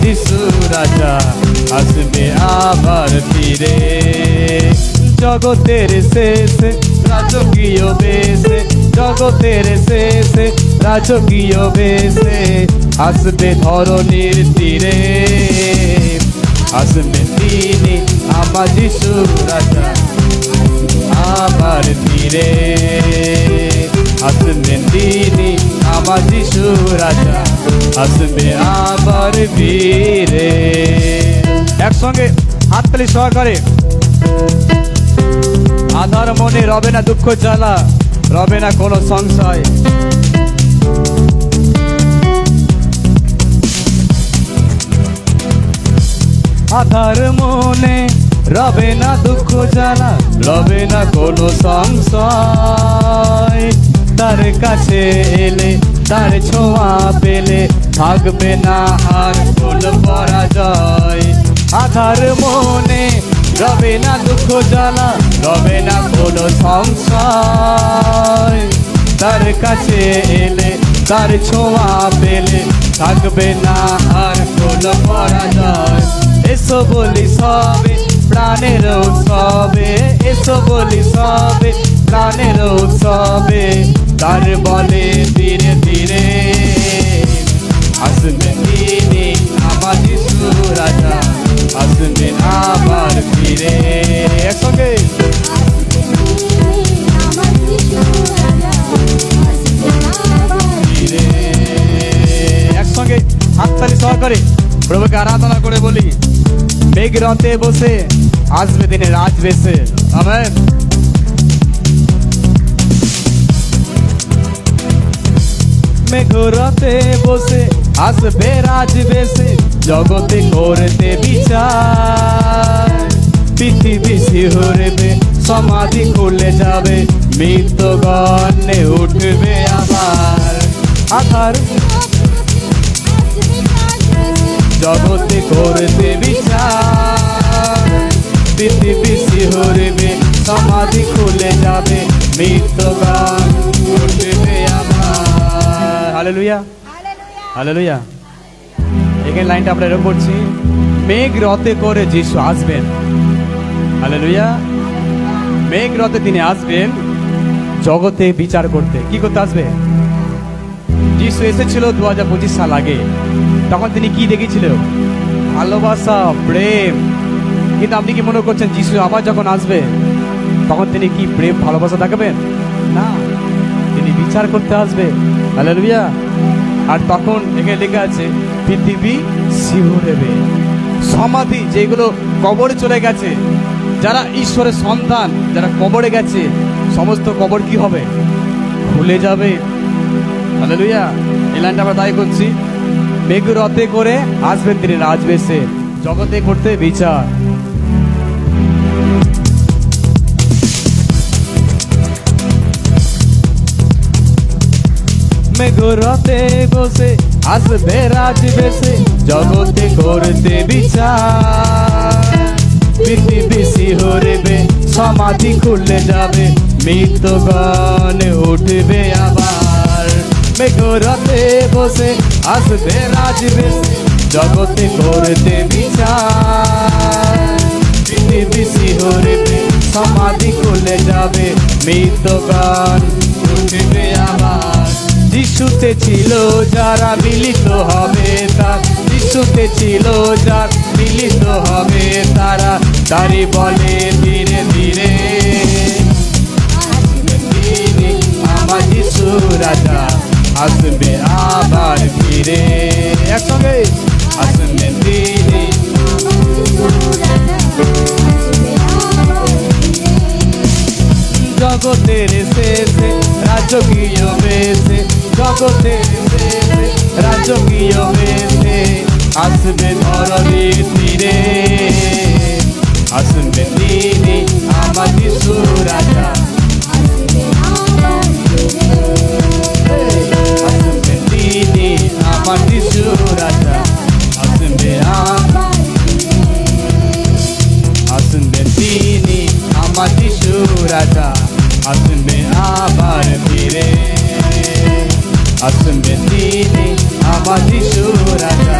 যিশু রাজা আসবে আবার ফিরে। জগতের শেষে রাজকীয় বেশে, জগতের শেষে রাজকীয় বেশে আসবে ধরণীর তীরে। আসবে তিনি আমার যিশু রাজা আবার ফিরে। আসবেন তিনি আমার যিশু রাজা আসবে আবার ফিরে। একসঙ্গে হাততালি সহকারে। আধার মনে রবে না দুঃখ জ্বালা, রবে না কোনো সংশয়। আধার মনে রবে না দুঃখ জ্বালা, রবে না কোনো সংশয়। তার কাছে এলে তার ছোঁয়া পেলে থাকবে না আর কোনো পরাজয়। আধার মনে রবে না দুঃখ জ্বালা, রবে না কোনো সংশয়। তার কাছে এলে তার ছোঁয়া পেলে থাকবে না আর কোনো পরাজয়। এসো বলি সবে প্রাণের উৎসবে, এসো বলি সবে প্রাণের উৎসবে। তার বলে ধীরে ধীরে আসবেন তিনি আমার যিশু রাজা আসবেন আবার ফিরে। একসঙ্গে ফিরে, একসঙ্গে হাততালি সহকারে প্রভুকে আরাধনা করে বলি। মেঘ রথে বসে আসবে দিনে রাজ বেশে। আমেন। মেঘ রথে বসে আসবে রাজ বেশে জগতে করতে বিচার। পৃথিবী শিহরবে সমাধি খুলে যাবে মৃত্যুগণে উঠবে আবার। আধার জগতে করতে বিচার। পৃথিবী শিহরবে সমাধি খুলে যাবে মৃত্যুগণ উঠবে আবার। Hallelujah hallelujah. এখানে লাইনটা আমরা এরকম পড়ছি, মেঘ রথে করে যিশু আসবেন। হালেলুয়া। মেঘ রথে তিনি আসবেন জগতে বিচার করতে। কি করতে আসবে? যিশু এসেছিল 2025 সাল আগে, তখন তিনি কি দেখেছিল? ভালোবাসা, প্রেম। কিন্তু আপনি কি মনে করছেন যিশু আবার যখন আসবে তখন তিনি কি প্রেম ভালোবাসা দেখাবেন? না, তিনি বিচার করতে আসবে। হালেলুয়া। আর তখন এখানে লেখা আছে পৃথিবী শিহরবে। সমাধি যেগুলো কবরে চলে গেছে, যারা ঈশ্বরের সন্তান, যারা কবরে গেছে, সমস্ত কবর কি হবে? খুলে যাবে। হালেলুয়া। এই লাইনটা আমরা তাই করছি, মেঘ রথে করে আসবেন তিনি রাজবেশে জগতে করতে বিচার। মেঘ রথে বসে আসবে রাজবেশে জগতে করতে বিচার। পৃথিবী শিহরবে সমাধি খুলে যাবে মৃত্যুগণে উঠবে আবার। মেঘ রথে বসে আসবে রাজবেশে জগতে করতে বিচার। পৃথিবী শিহরবে সমাধি খুলে যাবে মৃত্যুগণ উঠবে আবার। যিশুতে ছিল যারা মিলিত হবে তার, যিশুতে ছিল যার মিলিত হবে তারা, তারি বলে ধীরে ধীরে তিনি আমার যিশু রাজা আসবে আবার ফিরে। একসঙ্গে আসবেন তিনি জগতের শেষে রাজকীয় বেশে, জগতের শেষে রাজকীয় বেশে আসবে ধরণীর তীরে। আসবে তিনি আমার যিশু রাজা আসবে তিনি আমার যিশু রাজা আসবে আসবে তিনি আমার যিশু রাজা আসবে আবার ফিরে। আসবে তিনি আমার যিশু রাজা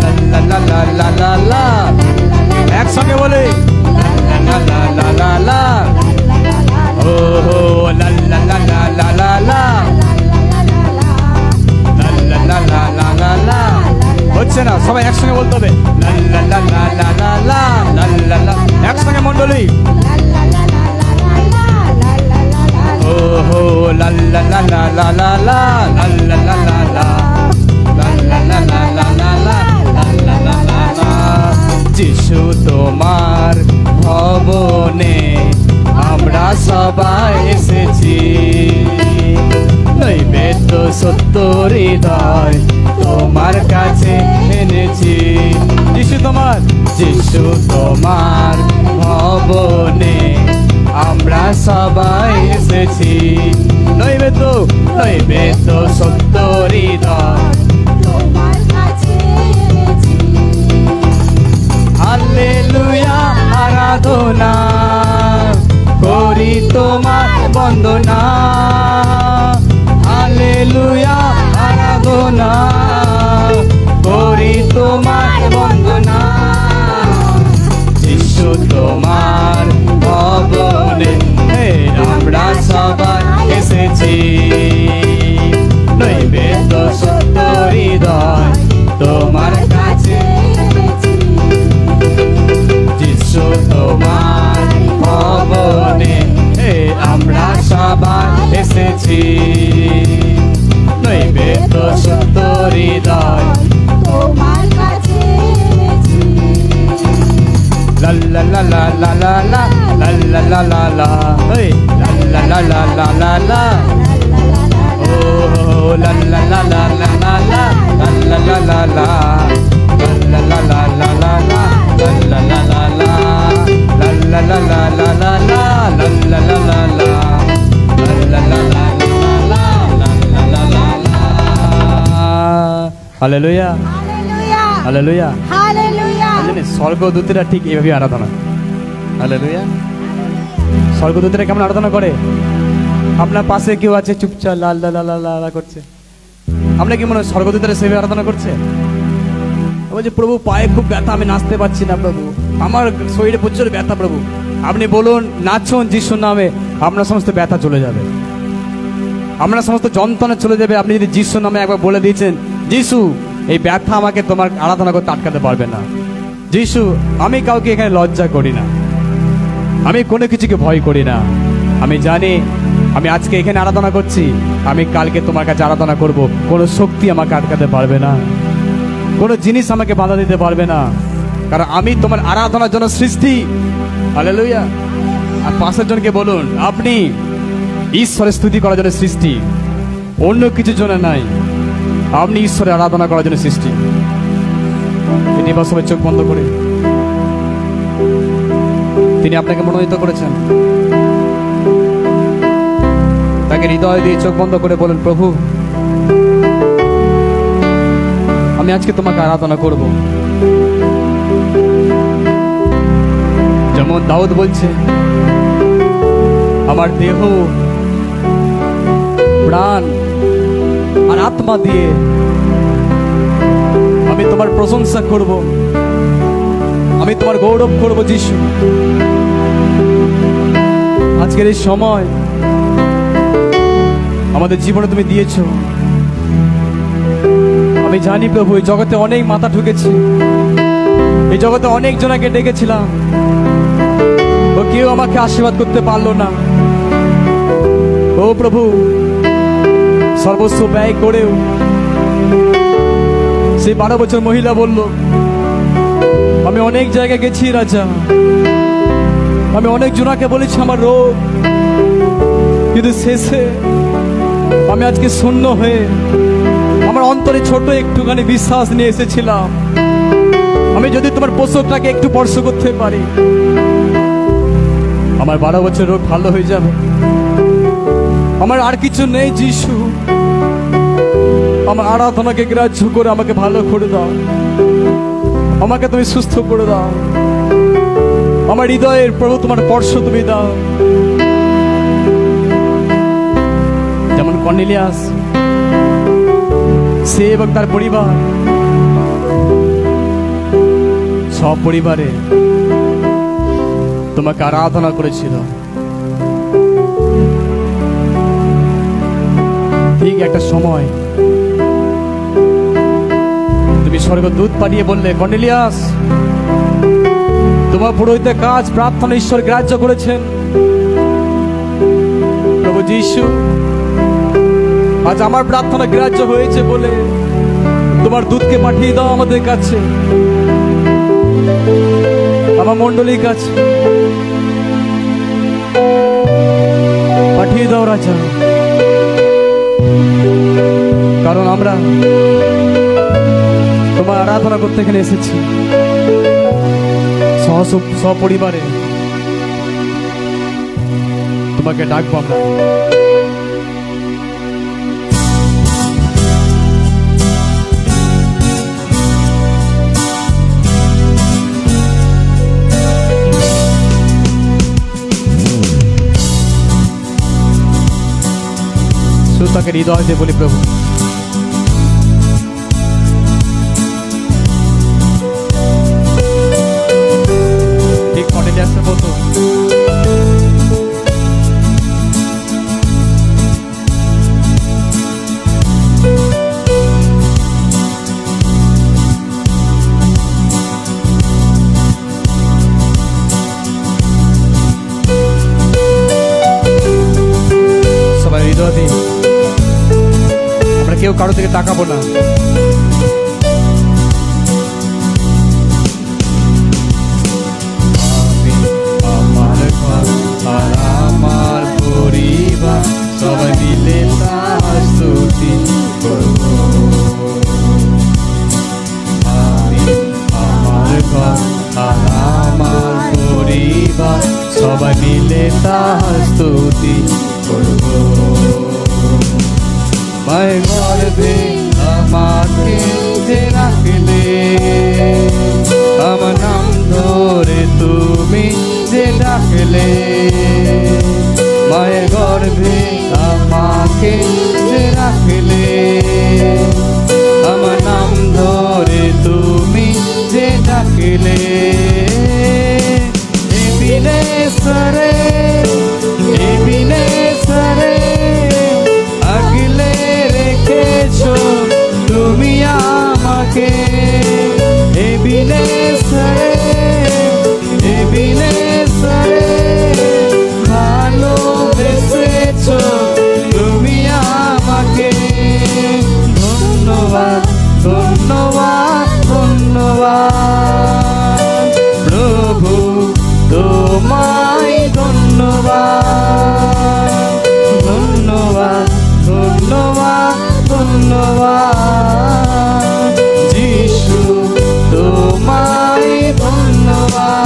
লা লা লা লা লা লা লা, একসঙ্গে বলে লা লা লা লা লা, ও লা লা লা লা লা লা লা, লা লা লা লা লা লা লা। হচ্ছে না, সবাই একসঙ্গে বলতে হবে লা লা লা লা লা লা লা লা লা লা, একসঙ্গে মণ্ডলী, ও হো লা লা লা লা লা লা লা লা লা লা লা লা, লা লা লা লা লা লা লা লা লা লা লা লা। যিশু তোমার ভবনে আমরা সবাই এসেছি, নৈবেদ্য সত্য হৃদয় তোমার কাছে এনেছি। যিশু তোমার ভবনে আমরা সবাই এসেছি, নৈবেদ্য সত্য হৃদয় তোমার কাছে এনেছি। হালেলুয়া আরাধনা করি তোমার বন্দনা, হালেলুয়া আরাধনা করি তোমার বন্দনা। যিশু তোমার ভবনে আমরা সবাই এসেছি, নৈবেদ্য সত্য হৃদয় তোমার কাছে এনেছি। যিশু তোমার ভবনে আমরা সবাই এসেছি, নৈবেদ্য সত্য হৃদয় তোমার কাছে এনেছি। লা লা লা লা লা লা লা লা লা লা লা, লা লা লা লা লা লা লা, ও লা লা লা লা লা লা লা লা লা লা লা, লা লা লা লা লা লা লা লা লা লা, লা লা লা লা লা লা লা লা লা লা লা, লা লা লা লা লা লা লা লা লা। Hallelujah hallelujah hallelujah. স্বর্গদূতেরা ঠিক এইভাবে আরাধনা, হালেলুয়া। স্বর্গদূতেরা কেমন আরাধনা করে? আপনার পাশে কেউ আছে চুপচাপ লাল লাল লাল লাল করছে, আমরা কি মনে হয় স্বর্গদূতেরা সেভাবে আরাধনা করছে? বলছে প্রভু পায়ে খুব ব্যথা, আমি নাচতে পারছি না প্রভু, আমার শরীরে প্রচুর ব্যথা প্রভু। আপনি বলুন নাচুন যিশুর নামে, আপনার সমস্ত ব্যথা চলে যাবে, আপনার সমস্ত যন্ত্রণা চলে যাবে। আপনি যদি যিশুর নামে একবার বলে দিয়েছেন, যিশু এই ব্যথা আমাকে তোমার আরাধনা করতে আটকাতে পারবে না। যিশু আমি কাউকে এখানে লজ্জা করি না, আমি কোনো কিছুকে ভয় করি না, আমি জানি আমি আজকে এখানে আরাধনা করছি, আমি কালকে তোমার কাছে আরাধনা করব, কোনো শক্তি আমাকে আটকাতে পারবে না, কোনো জিনিস আমাকে বাধা দিতে পারবে না, কারণ আমি তোমার আরাধনার জন্য সৃষ্টি। হালেলুয়া। আর পাশের জনকে বলুন আপনি ঈশ্বরের স্তুতি করার জন্য সৃষ্টি, অন্য কিছুর জন্য নাই, আপনি ঈশ্বরের আরাধনা করার জন্য সৃষ্টি। এটি বা সবাই চোখ বন্ধ করে, তিনি আপনাকে মনোনীত করেছেন, তাকে হৃদয় দিয়ে চোখ বন্ধ করে বলেন প্রভু আমি আজকে তোমাকে আরাধনা করব। যেমন দাউদ বলছে আমার দেহ প্রাণ আর আত্মা দিয়ে আমি তোমার প্রশংসা করব, আমি তোমার গৌরব করব। যিশু আজকের এই সময় আমাদের জীবনে তুমি দিয়েছো, আমি জানি প্রভু এই জগতে অনেক মাথা ঠুকেছি, এই জগতে অনেক জনাকে ডেকেছিলাম, ও কেউ আমাকে আশীর্বাদ করতে পারলো না। ও প্রভু সর্বস্ব ব্যয় করেও সেই 12 বছর মহিলা বলল আমি অনেক জায়গায় গেছি রাজা, আমি অনেক জনাকে বলেছি আমার রোগ, কিন্তু শেষে আমি আজকে শূন্য হয়ে আমার অন্তরে ছোট একটুখানি বিশ্বাস নিয়ে এসেছিলাম, আমি যদি তোমার পোশাকটাকে একটু স্পর্শ করতে পারি আমার 12 বছর রোগ ভালো হয়ে যাবে। আমার আর কিছু নেই যিশু, আমার আরাধনাকে গ্রাহ্য করে আমাকে ভালো করে দাও, আমাকে তুমি সুস্থ করে দাও, আমার হৃদয়ের প্রভু তোমার স্পর্শ তুমি দাও। যেমন কর্নেলিয়াস সে এবং তার পরিবার সপরিবারে তোমাকে আরাধনা করেছিল। ঠিক একটা সময় তুমি স্বর্গদূত পাঠিয়ে বললে, কর্নেলিয়াস, তোমার পুরোহিতের কাজ প্রার্থনা ঈশ্বর গ্রাহ্য করেছেন। প্রভু যীশু, আজ আমার প্রার্থনা গ্রাহ্য হয়েছে বলে তোমার দূতকে পাঠিয়ে দাও আমাদের কাছে, আমার মণ্ডলীর কাছে পাঠিয়ে দাও রাজা, কারণ আমরা তোমার আরাধনা করতে এখানে এসেছি সপরিবারে। তোমাকে ডাকবো আমরা। তাকে হৃদয় দিয়ে বলি, প্রভু ঠিক কর্নেলিয়াসের মতো সবাই হৃদয় দিয়ে, কেউ কারো থেকে তাকাবো না। আমি আমার ঘর আর আমার পরিবার সবাই মিলে তার স্তুতি করব। আমি আমার ঘর আর আমার পরিবার সবাই মিলে তার স্তুতি করব। মায়ের গর্ভে আমাকে যে রাখলে, আমার নাম ধরে তুমি যে ডাকলে, মায়ের গর্ভে আমাকে যে রাখলে, আমার নাম ধরে তুমি যে ডাকলে, এবিনেসরে এবিনেসরে আগলে রেখেছো তুমি আমাকে, এবিনেসরে এবিনেসরে ভালোবেসেছো তুমি আমাকে। ধন্যবাদ ধন্যবাদ ধন্যবাদ প্রভু, তোমায় ধন্যবাদ ধন্যবাদ ধন্যবাদ ধন্যবাদ যিশু, তোমায় ধন্যবাদ।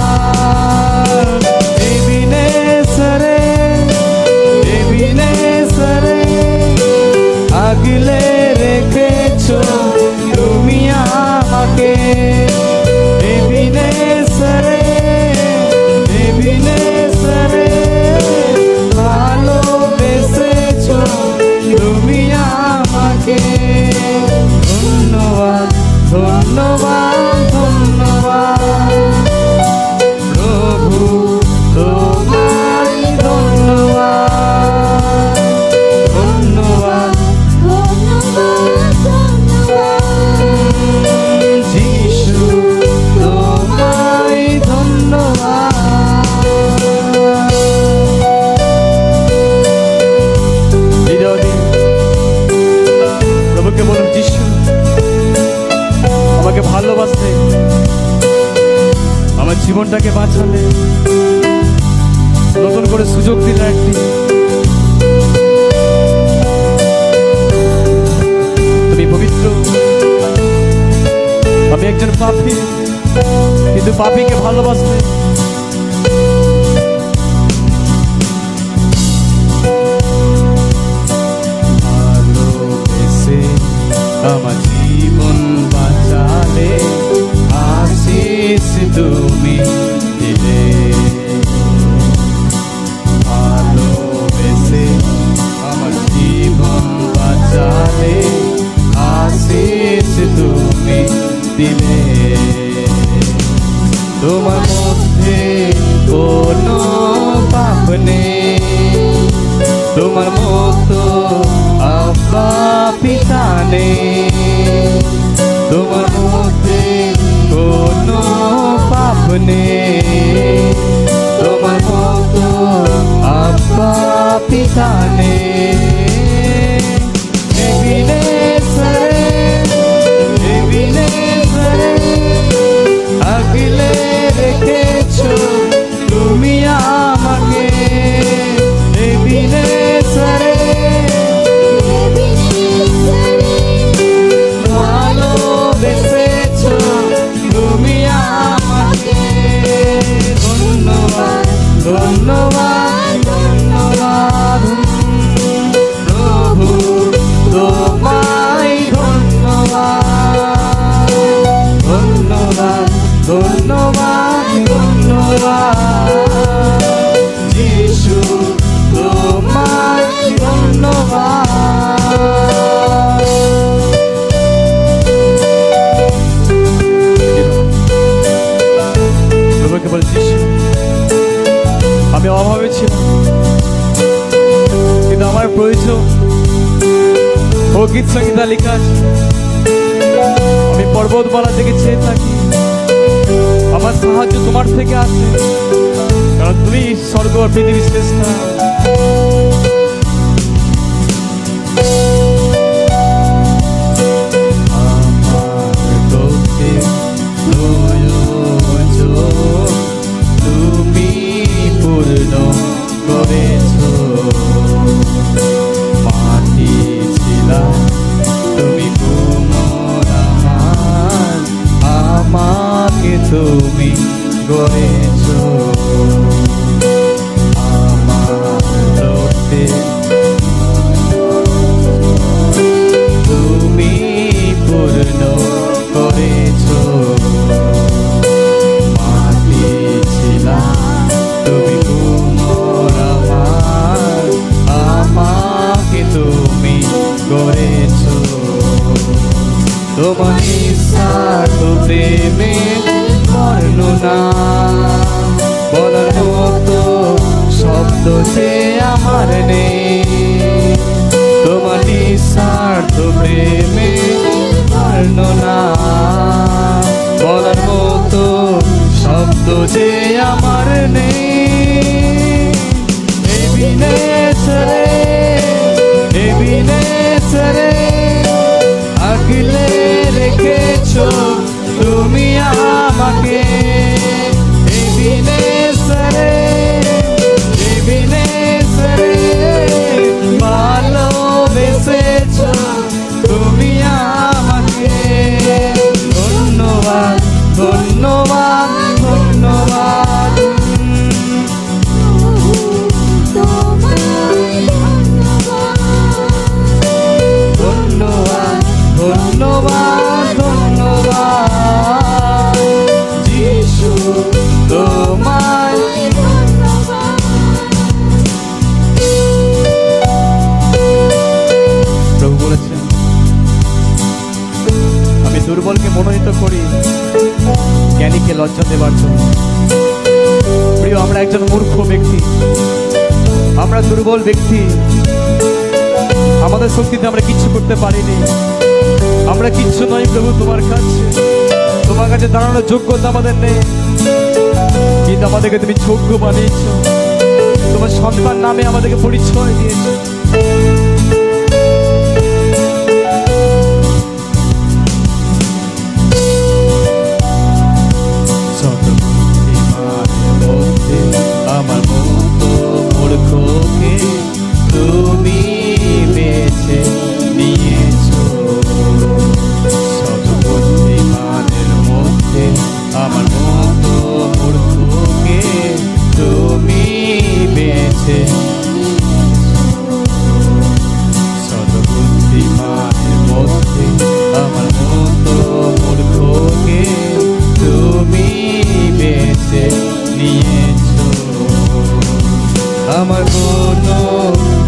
এবিনেসরে এবিনেসরে আগলে রেখেছো তুমি আমাকে, এবিনেসরে এবিনেসরে ভালোবেসেছো তুমি আমাকে। ধন্যবাদ ধন্যবাদ ধন্যবাদ প্রভু, তোমায় ধন্যবাদ ধন্যবাদ যিশু, তোমায় ধন্যবাদ। প্রভুকে বলুন, যিশু আমাকে ভালোবাসতে, আমার জীবনটাকে বাঁচালে, নতুন করে সুযোগ দিলে একটি। তুমি পবিত্র, আমি একজন পাপী, কিন্তু পাপীকে ভালোবাসতে ভালোবেসে আমার জীবন বাঁচালে, আশিস তুমি দিলে। ভালোবেসে আমার জীবন বাঁচালে, আশিস তুমি দিলে। তোমার মধ্যে কোনো পাপ নেই, তোমার মতো আব্বা পিতা নেই, তোমার মধ্যে কোনো পাপ নেই, তোমার মতো আব্বা পিতা নেই। আগলে রেখেছো তুমি আমাকে, ভালোবেসেছো তুমি আমাকে। ধন্যবাদ ধন্যবাদ ধন্যবাদ প্রভু, তোমায় ধন্যবাদ ধন্যবাদ ধন্যবাদ ধন্যবাদ যিশু, তোমায় ধন্যবাদ। প্রভুকে বলে, যিশু আমি অভাবে ছিলাম, কিন্তু আমার প্রয়োজন ও গীত সংগীতা লেখা আছে। আমি পর্বতমালা থেকে চেয়ে থাকি, আমার সাহায্য তোমার থেকে আসে, কারণ তুমি স্বর্গ আর পৃথিবীর শ্রেষ্ঠা। তুমি পূর্ণ করেছো, মাটি ছিলাম তুমি কোমর আমার, আমাকে তুমি গড়েছো। আমার রক্তে তুমি পূর্ণ করেছো, মাটি ছিলাম তুমি কোমর আমার, আমাকে তুমি গড়েছো। তোমার নিঃস্বার্থ প্রেমের বর্ণনা বলার মতো শব্দ যে আমার নেই, তোমার নিঃস্বার্থ প্রেমের বর্ণনা বলার মতো শব্দ যে আমার নেই। এবিনেসরে আগলে রেখেছো তুমি আমাকে, এবিনেসরে ভালোবেসেছো তুমি আমাকে। ধন্যবাদ ধন্যবাদ ধন্যবাদ ধন্যবাদ ধন্যবাদ ধন্যবাদ যিশু, তোমায় প্রভু বলেছেন, আমি দুর্বলকে মনোনীত করি জ্ঞানীকে লজ্জা দেবার জন্য। প্রিয়, আমরা একজন মূর্খ ব্যক্তি, আমরা দুর্বল ব্যক্তি, আমাদের শক্তিতে আমরা কিচ্ছু করতে পারিনি, আমরা কিচ্ছু নই প্রভু তোমার কাছে, তোমার কাছে দাঁড়ানোর যোগ্যতা আমাদের নেই, কিন্তু আমাদেরকে তুমি যোগ্য বানিয়েছ, তোমার সন্তান নামে আমাদেরকে পরিচয় দিয়েছ। আমার মতো মূর্খকে তুমি বেছে নিয়েছো, সর্ববুদ্ধিমানের মধ্যে আমার মতো মূর্খকে তুমি বেছে, সর্ববুদ্ধিমানের মধ্যে আমার মতো মূর্খকে তুমি বেছে নিয়েছো। আমার কোনো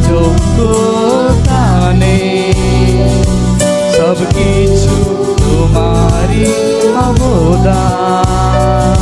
যোগ্যতা নেই, সব কিছু তোমারই অবদান,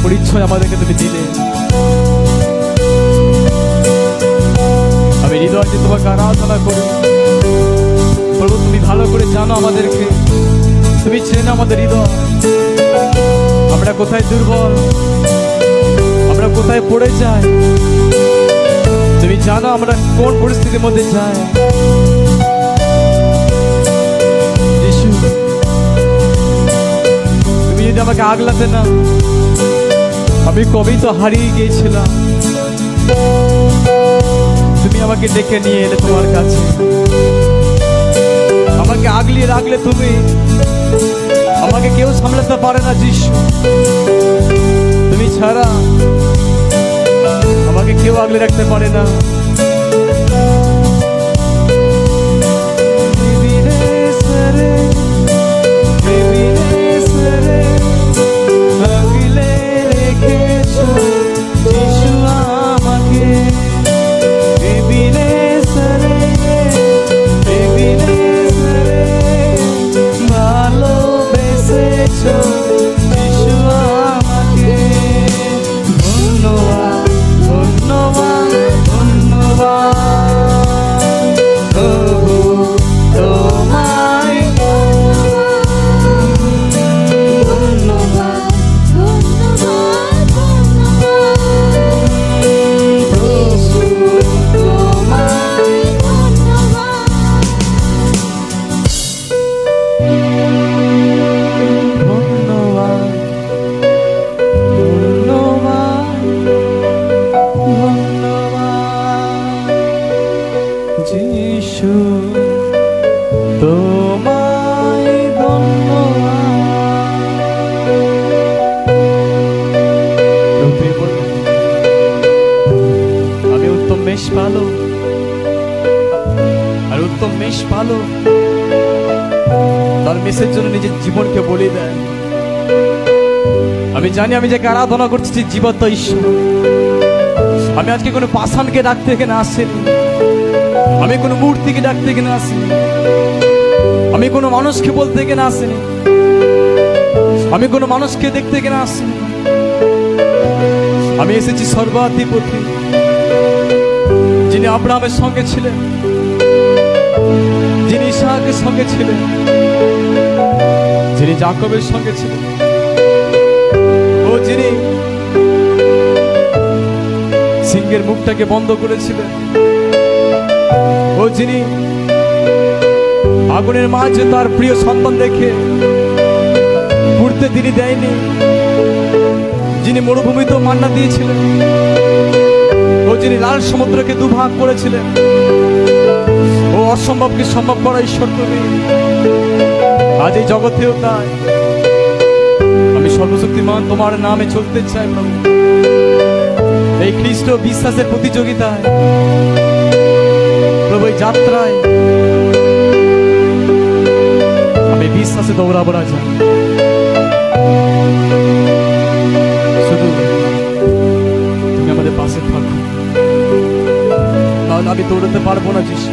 পরিচয় আমাদেরকে তুমি দিলে। আমি হৃদয় দিয়ে তোমাকে আরাধনা করি প্রভু। তুমি ভালো করে জানো আমাদেরকে, তুমি চেনো আমাদের হৃদয়। আমরা কোথায় দুর্বল, আমরা কোথায় পড়ে যাই, তুমি জানো আমরা কোন পরিস্থিতির মধ্যে যাই। যিশু, তুমি যদি আমাকে আগলাতে না, আমি কবেই তো হারিয়ে গিয়েছিলাম। তুমি আমাকে ডেকে নিয়ে এলে তোমার কাছে, আমাকে আগলিয়ে রাখলে তুমি। আমাকে কেউ সামলাতে পারে না যিশু, তুমি ছাড়া আমাকে কেউ আগলে রাখতে পারে না। আমি জানি আমি যাকে আরাধনা করছি জীবন্ত ঈশ্বর। আমি আজকে কোনো পাষাণকে ডাকতে এখানে আসিনি, আমি কোনো মূর্তিকে ডাকতে এখানে আসিনি, আমি কোনো মানুষকে বলতে এখানে আসিনি, আমি কোনো মানুষকে দেখতে এখানে আসিনি। আমি এসেছি সর্বাধিপতি, যিনি আব্রাহামের সঙ্গে ছিলেন, যিনি ইসহাকের সঙ্গে ছিলেন, যিনি যাকবের সঙ্গে ছিলেন, ও যিনি সিংহের মুখটাকে বন্ধ করেছিলেন, ও যিনি আগুনের মাঝে তার প্রিয় সন্তান দেখে পুড়তে তিনি দেয়নি, যিনি মরুভূমিতেও মান্না দিয়েছিলেন, ও যিনি লাল সমুদ্রকে দুভাগ করেছিলেন, ও অসম্ভবকে সম্ভব করা ঈশ্বর তুমি। আজ এই জগতেও তাই। আমি সর্বশক্তিমান তোমার নামে চলতে চাই প্রভু। এই খ্রিস্ট বিশ্বাসের প্রতিযোগিতায় প্রভু, এই যাত্রায় আমি বিশ্বাসে দৌড়াবো রাজা। শুধু তুমি আমাদের পাশে থাকো, নাহলে আমি দৌড়াতে পারবো না যিশু।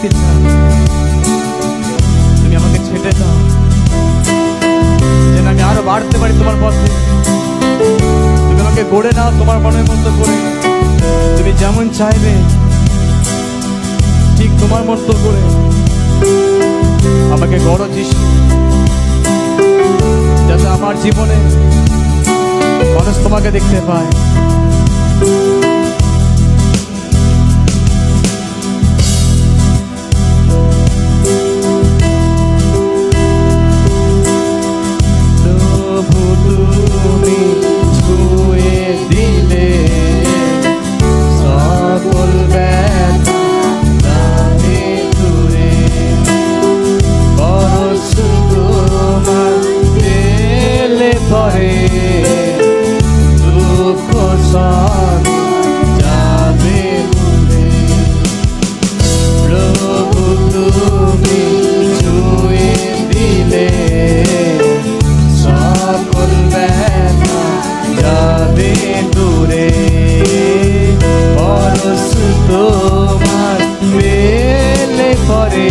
দেখতে চাই। তুমি আমাকে ছেটে দাও যেন আমি আরো বাড়তে পারি তোমার পথে। তুমি আমাকে গড়ে নাও তোমার মনের মতো করে। তুমি যেমন চাইবে ঠিক তোমার মতো করে আমাকে গড়ো যিশু, যাতে আমার জীবনে মানুষ তোমাকে দেখতে পায়। প্রভু তুমি ছুঁয়ে দিলে সকল ব্যথা যাবে দূরে, পরশ তোমার পেলে পরে দুঃখ সব যাবে ভুলে। প্রভু তুমি ছুঁয়ে দিলে সকল ব্যথা যাবে দূরে, পরশ তোমার পেলে পরে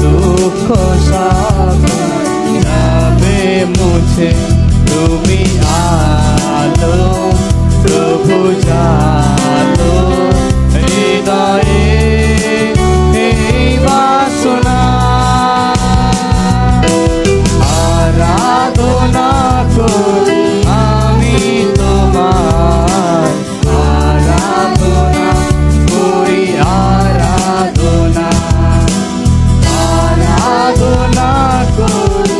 দুঃখ সব যাবে মুছে। তুমি আলো প্রভু জালো হৃদয়ে এই বাসনা, আরাধনা করি আমি তোমার, আরাধনা করি আরাধনা, আরাধনা করি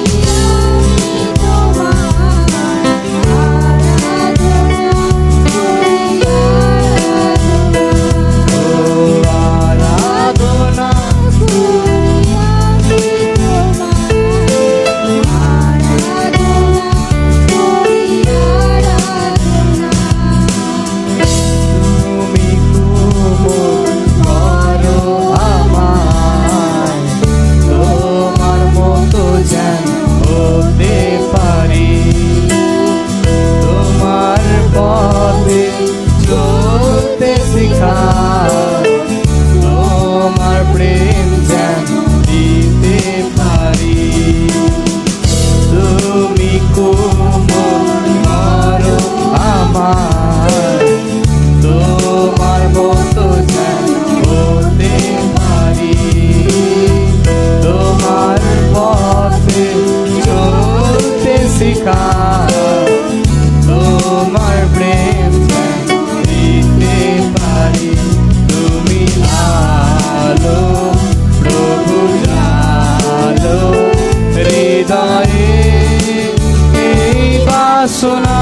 তোমার প্রেম যেন দিতে পারি। তুমি কোমল করো আমার, তোমার মতো যেন হতে পারি, তোমার পথে চলতে শিখা, তোমার প্রেম দিতে পারি। তুমি আলো প্রভু জালো হৃদয়ে এই বাসনা,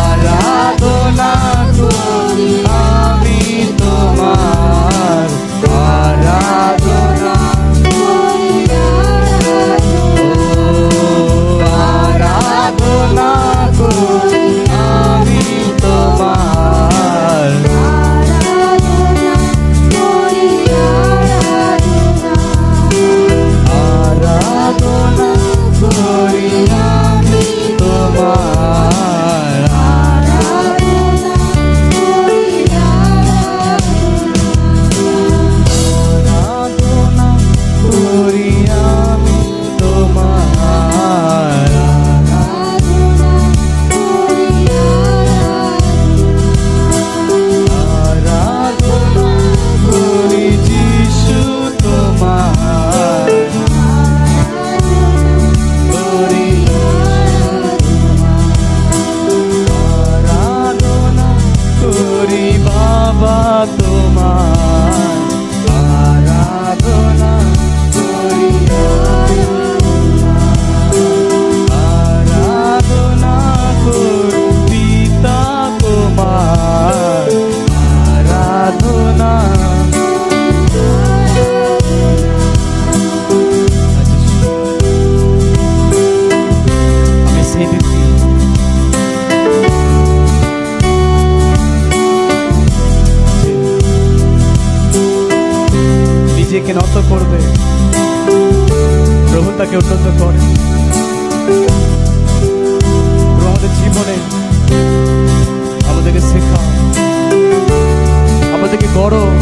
আরাধনা করি আমি তোমার, আরাধনা আরাধনা করি আমি তোমার, আরাধনা করি আমি তোমার, আরাধনা করি আমি তোমার, আরাধনা করি যিশু তোমার, করি আরাধনা করি বাবা তোমার, আরাধনা করি আরাধনা করি পিতা তোমার, আরাধনা আমি সেই ব্যক্তি নিজেকে নত করবে, প্রভু তাকে উন্নত করে। আমাদের জীবনে আমাদেরকে শেখা, বড়।